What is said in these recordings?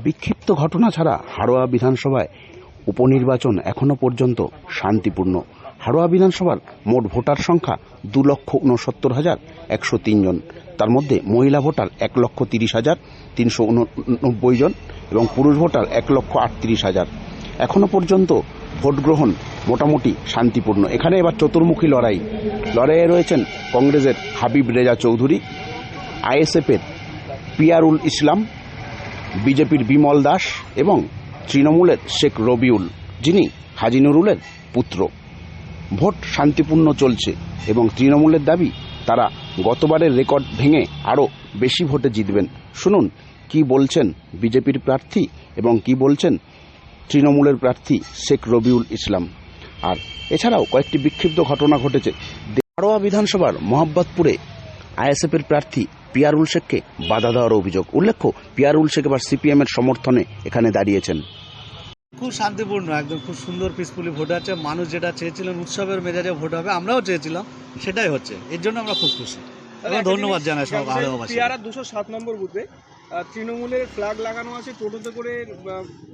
বিক্ষিপ্ত ঘটনা ছাড়া হাড়োয়া বিধানসভায় উপনির্বাচন এখনো পর্যন্ত শান্তিপূর্ণ। হাড়োয়া বিধানসভার মোট ভোটার সংখ্যা 2,69,103 জন। তার মধ্যে মহিলা ভোটার 1,30,389 জন এবং পুরুষ ভোটার 1,38,000। এখনো পর্যন্ত ভোট গ্রহণ মোটামুটি শান্তিপূর্ণ। এখানে এবার চতুর্মুখী লড়াইয়ে রয়েছেন কংগ্রেসের হাবিব রেজা চৌধুরী, আইএসএফের পিয়ারুল ইসলাম, বিজেপির বিমল দাস এবং তৃণমূলের শেখ রবিউল, যিনি হাজি নুরুলের পুত্র। ভোট শান্তিপূর্ণ চলছে এবং তৃণমূলের দাবি তারা গতবারের রেকর্ড ভেঙে আরও বেশি ভোটে জিতবেন। শুনুন কি বলছেন বিজেপির প্রার্থী এবং কি বলছেন তৃণমূলের প্রার্থী শেখ রবিউল ইসলাম। আর এছাড়াও কয়েকটি বিক্ষিপ্ত ঘটনা ঘটেছে। হাড়োয়া বিধানসভার মোহাম্মদপুরে আইএসএফের প্রার্থী পিয়ারুল শেখকে বাধা দেওয়ার অভিযোগ। উল্লেখ্য, পিয়ারুল শেখ এবার সিপিএমের সমর্থনে এখানে দাঁড়িয়েছেন। খুব শান্তিপূর্ণ, একদম খুব সুন্দর পিসফুলি ভোট আছে। মানুষ যেটা চেয়েছিলেন উৎসবের মেজাজে ভোট হবে, আমরাও চেয়েছিলাম, সেটাই হচ্ছে। এর জন্য আমরা খুব খুশি। ধন্যবাদ জানাই সব হাড়োয়াবাসী। পিয়ারা 207 নম্বর বুথে তৃণমূলের ফ্ল্যাগ লাগানো আছে, টোটোতে করে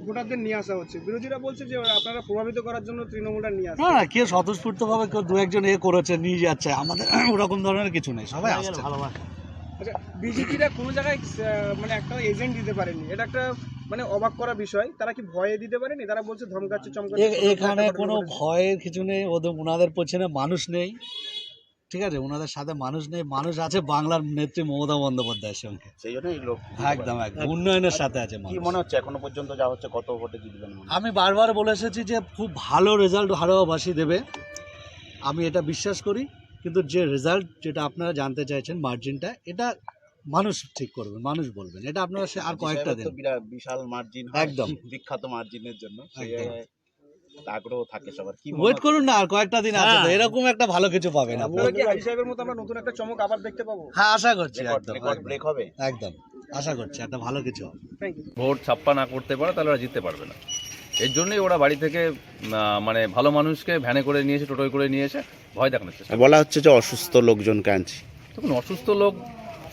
ভোটারদের নিয়ে আসা হচ্ছে। বিরোধীরা বলছে যে আপনারা প্রভাবিত করার জন্য তৃণমূলটা নিয়ে আসছে। না, কেউ স্বতঃস্ফূর্তভাবে কেউ দু একজন করেছে, নিয়ে যাচ্ছে। আমাদের ওরকম ধরনের কিছু নেই, সবাই আসছে। আচ্ছা, বিজেপিরা কোনো জায়গায় মানে একটা এজেন্ট দিতে পারেনি, এটা একটা মানে অবাক করা বিষয়। তারা কি ভয়ে দিতে পারেনি? তারা বলছে ধমকাচ্ছে চমকাচ্ছে। এখানে কোনো ভয়ের কিছু নেই, ওনাদের পেছনে মানুষ নেই, ঠিক আছে? ওনাদের সাথে মানুষ নেই, মানুষ আছে বাংলার নেত্রী মমতা বন্দ্যোপাধ্যায়ের সঙ্গে। সেই জন্যই লোক একদম উন্নয়নের সাথে আছে কি মনে হচ্ছে এখনো পর্যন্ত যা হচ্ছে কত ভোটে জিতবেন? আমি বারবার বলে এসেছি যে খুব ভালো রেজাল্ট হাড়োয়াবাসী দেবে, আমি এটা বিশ্বাস করি। কিন্তু যে রেজাল্ট যেটা আপনারা জানতে চাইছেন, মার্জিনটা, এটা মানুষ ঠিক করবেন, মানুষ বলবেন। এটা আপনারা আর কয়েকটা দিন, বিশাল মার্জিন, একদম বিখ্যাত মার্জিনের জন্য আগ্রহ থাকে সবার। কি ওয়েট করুন না, আর কয়েকটা দিন আছে তো, এরকম একটা ভালো কিছু পাবেন আপনারা কি হাজি সাহেবের মতো আমরা নতুন একটা চমক আবার দেখতে পাবো? হ্যাঁ, আশা করছি, রেকর্ড ব্রেক হবে, একদম আশা করছি একটা ভালো কিছু হবে। Thank you. ভোট ছাপ্পা না করতে পারে তাহলে ওরা জিততে পারবে না। এর জন্যই ওরা বাড়ি থেকে মানে ভালো মানুষকে ভ্যানে করে নিয়েছে, টোটোয় করে নিয়েছে, ভয় দেখানোর চেষ্টা। বলা হচ্ছে যে অসুস্থ লোকজনকে আনছি। তখন অসুস্থ লোক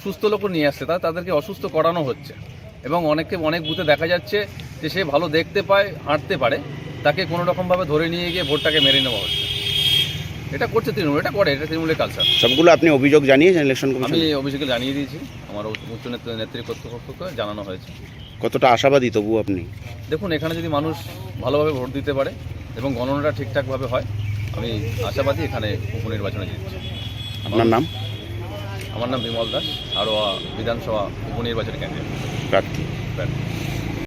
সুস্থ লোকও নিয়ে আসছে, তাদেরকে অসুস্থ করানো হচ্ছে। এবং অনেক বুথে দেখা যাচ্ছে যে সে ভালো দেখতে পায়, হাঁটতে পারে, তাকে কোনো রকমভাবে ধরে নিয়ে গিয়ে ভোটটাকে মেরে নেওয়া হচ্ছে। এটা করছে তৃণমূল, এটা তৃণমূলের কালচার। সবগুলো আপনি অভিযোগ জানিয়েছেন ইলেকশন কমিশন? আমি অভিযোগে জানিয়ে দিয়েছি, আমার উচ্চ নেত্রী কর্তৃপক্ষকে জানানো হয়েছে। কতটা আশাবাদী তবু আপনি? দেখুন, এখানে যদি মানুষ ভালোভাবে ভোট দিতে পারে এবং গণনাটা ঠিকঠাকভাবে হয়, আমি আশাবাদী এখানে উপনির্বাচনে জিতছি। আপনার নাম? আমার নাম বিমল দাস, হাড়োয়া বিধানসভা উপনির্বাচনী কেন্দ্রের প্রার্থী।